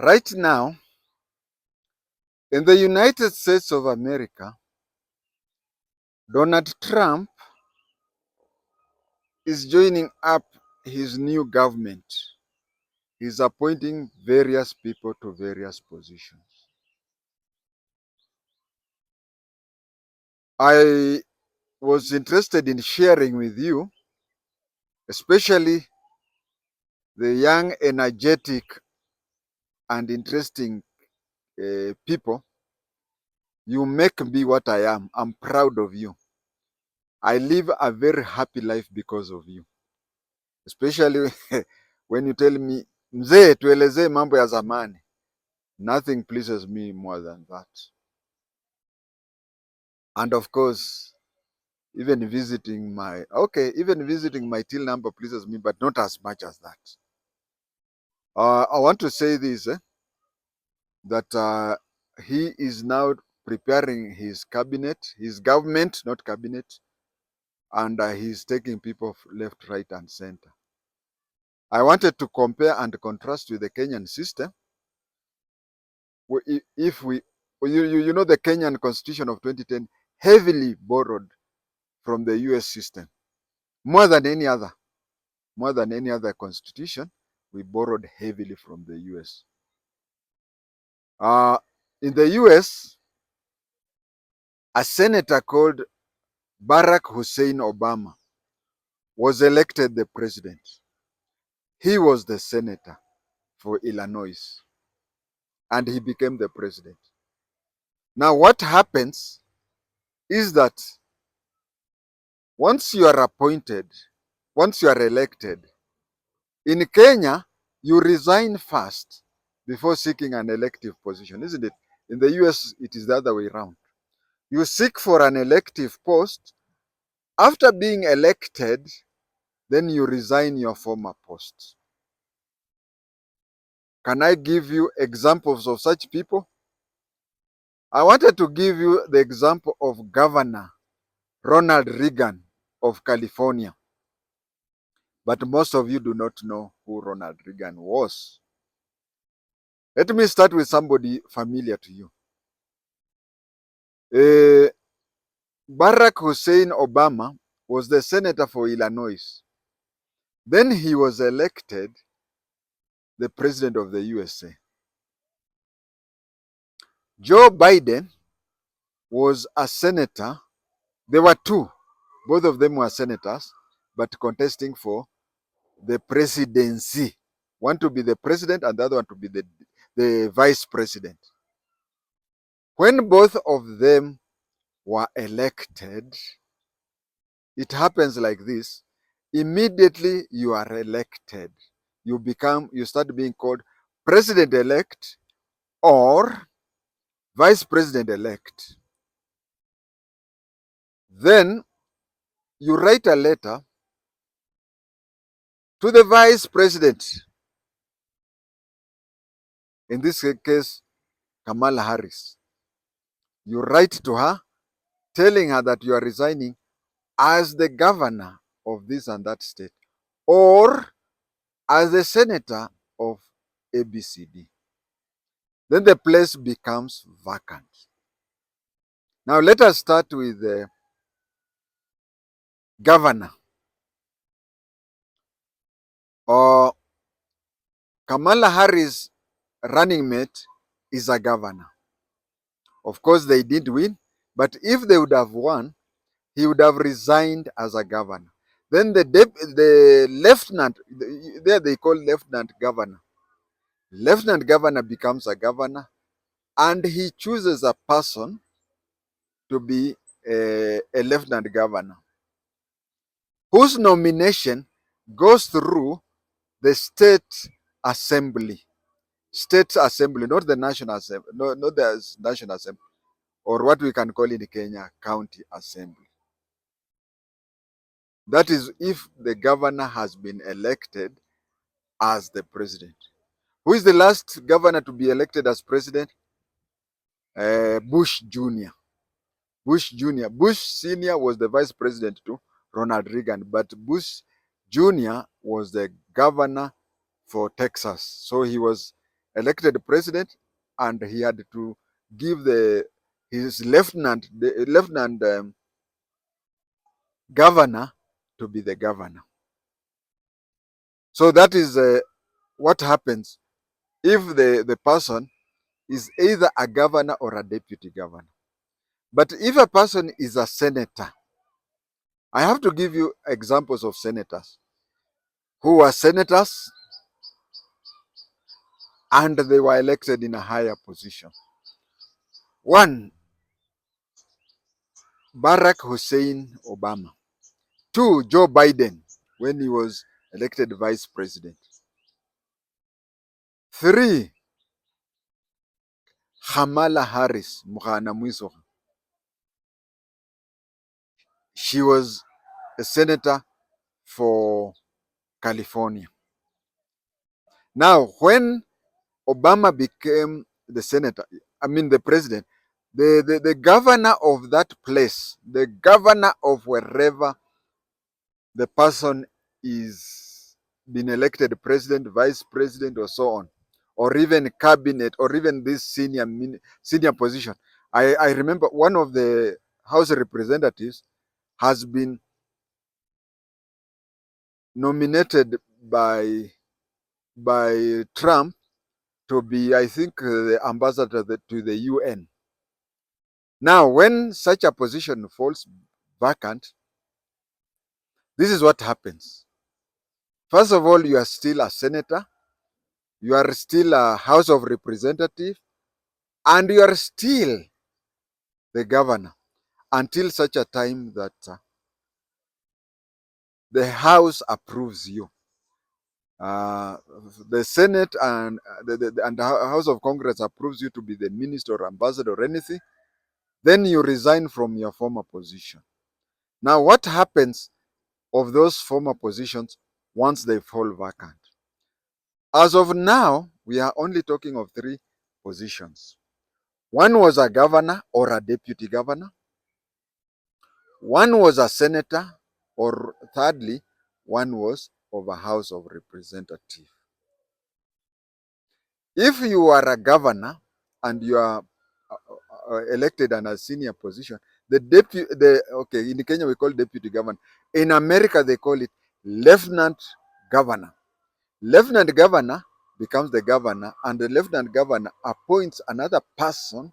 Right now, in the United States of America, Donald Trump is joining up his new government. He's appointing various people to various positions. I was interested in sharing with you, especially the young, energetic, and interesting people. You make me what I am. I'm proud of you. I live a very happy life because of you, especially when you tell me, mzee, tuelezee mambo ya zamani. Nothing pleases me more than that. And of course, even visiting my till number pleases me, but not as much as that. I want to say this, that he is now preparing his cabinet, his government, not cabinet, and he's taking people left, right, and center. I wanted to compare and contrast with the Kenyan system. If we, you know, the Kenyan constitution of 2010 heavily borrowed from the US system, more than any other constitution. We borrowed heavily from the US. In the US, a senator called Barack Hussein Obama was elected the president. He was the senator for Illinois, and he became the president. Now, what happens is that once you are elected, in Kenya, you resign first before seeking an elective position, isn't it? In the US, it is the other way around. You seek for an elective post. After being elected, then you resign your former post. Can I give you examples of such people? I wanted to give you the example of Governor Ronald Reagan of California. But most of you do not know who Ronald Reagan was. Let me start with somebody familiar to you. Barack Hussein Obama was the senator for Illinois. Then he was elected the president of the USA. Joe Biden was a senator. There were two. Both of them were senators, but contesting for the presidency. One to be the president and the other one to be the vice president. When both of them were elected, it happens like this. Immediately you are elected. You start being called president-elect or vice president-elect. Then you write a letter to the vice president, in this case, Kamala Harris. You write to her telling her that you are resigning as the governor of this and that state, or as the senator of ABCD. Then the place becomes vacant. Now let us start with the governor. Or Kamala Harris' running mate is a governor. Of course, they didn't win, but if they would have won, he would have resigned as a governor. Then the lieutenant, there they call lieutenant governor. Lieutenant governor becomes a governor, and he chooses a person to be a lieutenant governor, whose nomination goes through the state assembly. State assembly, not the national assembly, not the national assembly, or what we can call in Kenya, county assembly. That is if the governor has been elected as the president. Who is the last governor to be elected as president? Bush Jr. Bush Jr. Bush Sr. was the vice president to Ronald Reagan, but Bush Jr. was the governor for Texas. So he was elected president, and he had to give his lieutenant governor to be the governor. So that is what happens if the person is either a governor or a deputy governor. But if a person is a senator, I have to give you examples of senators who were senators and they were elected in a higher position. One, Barack Hussein Obama. Two, Joe Biden, when he was elected vice president. Three, Kamala Harris, Mkhana Mwiso. She was a senator for California. Now, when Obama became the senator, the president, the governor of that place, the governor of wherever the person is being elected president, vice president, or so on, or even cabinet, or even this senior position. I remember one of the House representatives has been nominated by Trump to be, I think, the ambassador to the UN. Now, when such a position falls vacant, this is what happens. First of all, you are still a senator, you are still a House of Representative, and you are still the governor until such a time that the House approves you. The Senate and the House of Congress approves you to be the minister or ambassador or anything, then you resign from your former position. Now, what happens of those former positions once they fall vacant? As of now, we are only talking of three positions. One was a governor or a deputy governor. One was a senator, or thirdly, one was of a House of Representative. If you are a governor and you are elected in a senior position, in Kenya we call deputy governor. In America they call it lieutenant governor. Lieutenant governor becomes the governor, and the lieutenant governor appoints another person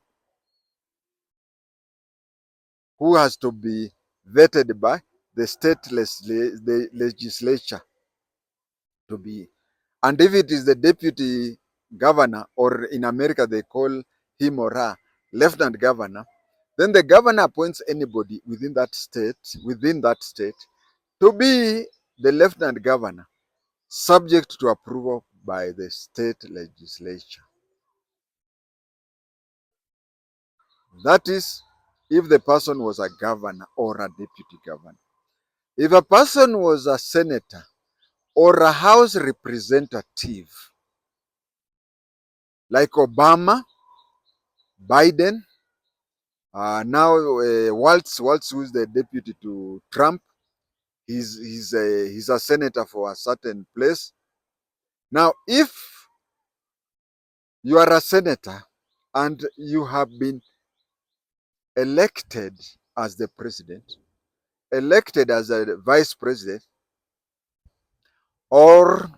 who has to be vetted by the legislature to be. And if it is the deputy governor, or in America they call him or her lieutenant governor, then the governor appoints anybody within that state to be the lieutenant governor, subject to approval by the state legislature. That is if the person was a governor or a deputy governor. If a person was a senator or a House representative, like Obama, Biden, now Waltz, who is the deputy to Trump, he's a senator for a certain place. Now, if you are a senator and you have been elected as the president, elected as a vice president, or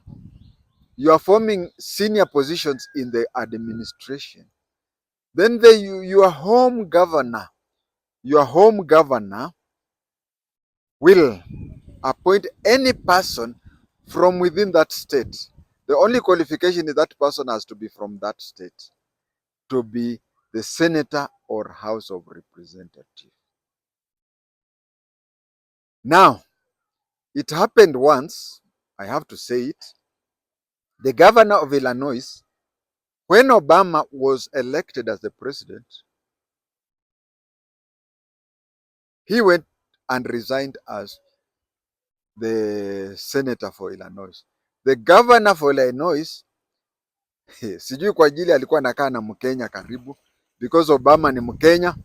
you are forming senior positions in the administration, then your home governor will appoint any person from within that state. The only qualification is that person has to be from that state to be the senator or House of Representatives. Now, it happened once, I have to say it. The governor of Illinois, when Obama was elected as the president, he went and resigned as the senator for Illinois. The governor for Illinois, sijui kwa ajili alikuwa anakaa na Mkenya karibu, because Obama ni Mkenya,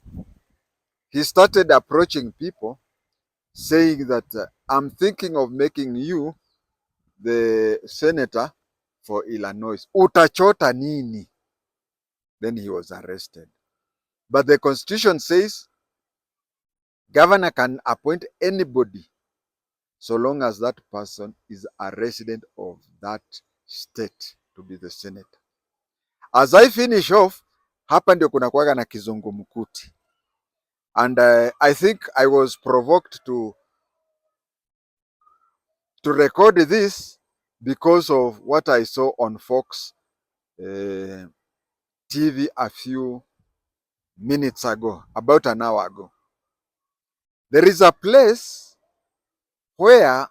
he started approaching people saying that I'm thinking of making you the senator for Illinois. Utachota nini? Then he was arrested. But the constitution says governor can appoint anybody so long as that person is a resident of that state to be the senator. As I finish off, hapa ndio kuna kuwaga na kizungumkuti. And I think I was provoked to record this because of what I saw on Fox TV a few minutes ago, about an hour ago. There is a place where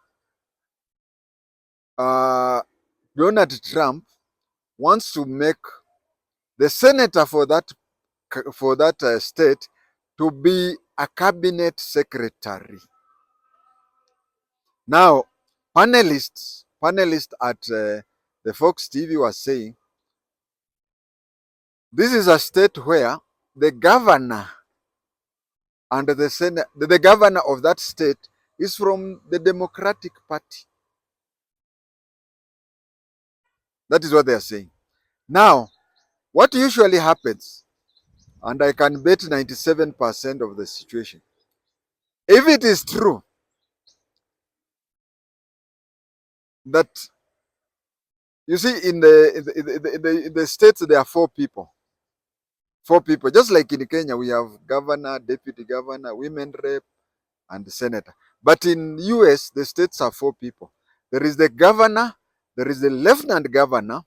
Donald Trump wants to make the senator for that state to be a cabinet secretary. Now, panelists at the Fox TV was saying this is a state where the governor and the Senate, the governor of that state is from the Democratic Party. That is what they are saying. Now, what usually happens, and I can bet 97% of the situation, if it is true that, you see, in the states there are four people, just like in Kenya we have governor, deputy governor, women rep, and the senator. But in US the states are four people. There is the governor, there is the lieutenant governor,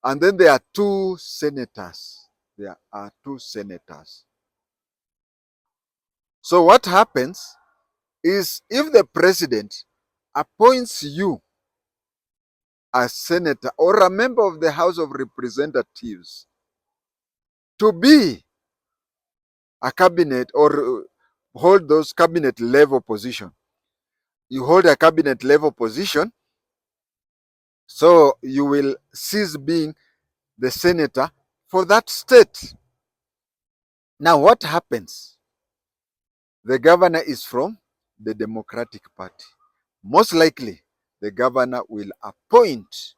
and then there are two senators. There are two senators. So what happens is, if the president appoints you as senator or a member of the House of Representatives to be a cabinet or hold those cabinet level position, you hold a cabinet level position, so you will cease being the senator for that state. Now what happens? The governor is from the Democratic Party. Most likely, the governor will appoint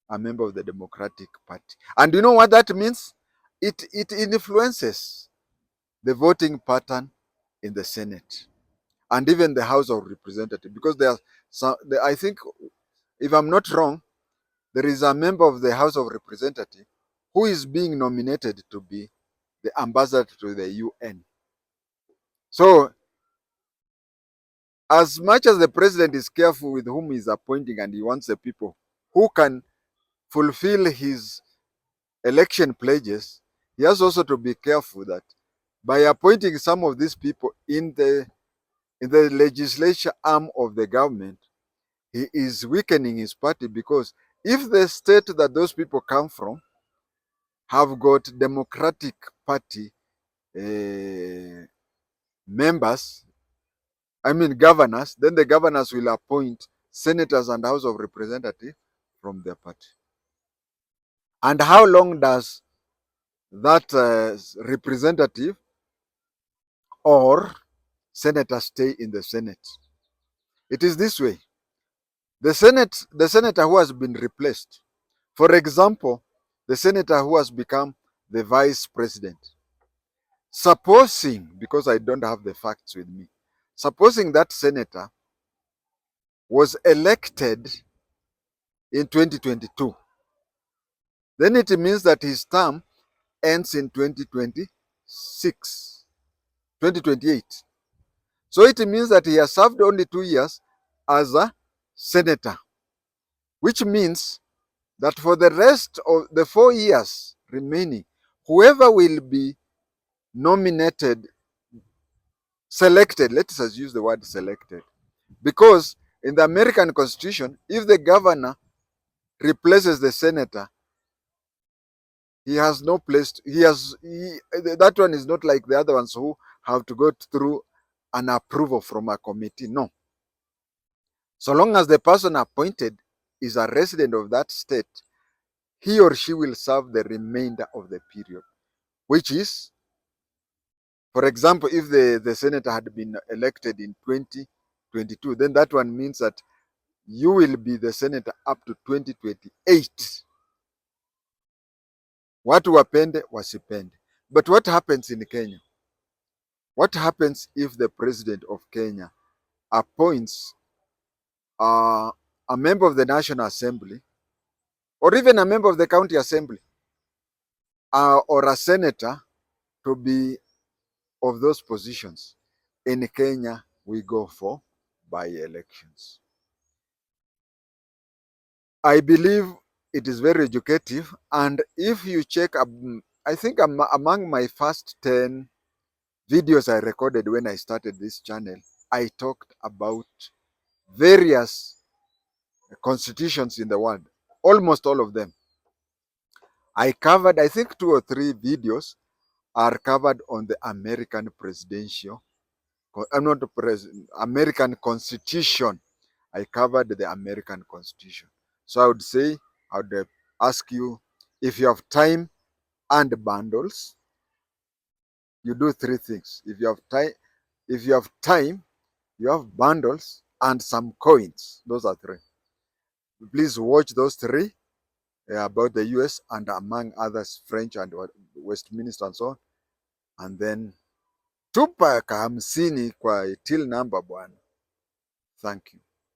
a member of the Democratic Party. And you know what that means? It influences the voting pattern in the Senate and even the House of Representatives, because there are some, I think, if I'm not wrong, there is a member of the House of Representatives who is being nominated to be the ambassador to the UN. So, as much as the president is careful with whom he's appointing and he wants the people who can fulfill his election pledges, he has also to be careful that by appointing some of these people in the legislature arm of the government, he is weakening his party, because if the state that those people come from have got Democratic Party members, I mean governors, then the governors will appoint senators and House of Representatives from their party. And how long does that representative or senator stay in the Senate? It is this way. The senator who has been replaced, for example, the senator who has become the vice president, supposing, because I don't have the facts with me, supposing that senator was elected in 2022, then it means that his term ends in 2026, 2028. So it means that he has served only 2 years as a senator, which means that for the rest of the 4 years remaining, whoever will be nominated, selected, let us use the word selected, because in the American Constitution, if the governor replaces the senator, he has no place to, that one is not like the other ones who have to go through an approval from a committee. No. So long as the person appointed is a resident of that state, he or she will serve the remainder of the period, which is, for example, if the senator had been elected in 2022, then that one means that you will be the senator up to 2028. Watu wapende wasipende. But what happens in Kenya? What happens if the president of Kenya appoints a member of the National Assembly, or even a member of the county assembly, or a senator to be of those positions? In Kenya, we go for by-elections. I believe it is very educative, and if you check, I think among my first 10 videos I recorded when I started this channel, I talked about various constitutions in the world, almost all of them. I covered, I think 2 or 3 videos are covered on the American presidential, I'm not the president, American Constitution. I covered the American Constitution. So I would say, I would ask you, if you have time and bundles, you do 3 things. If you have time, you have bundles and some coins. Those are 3. Please watch those 3 about the US and among others, French and Westminster and so on. And then tupa ka 50 kwa till number bwana. Thank you.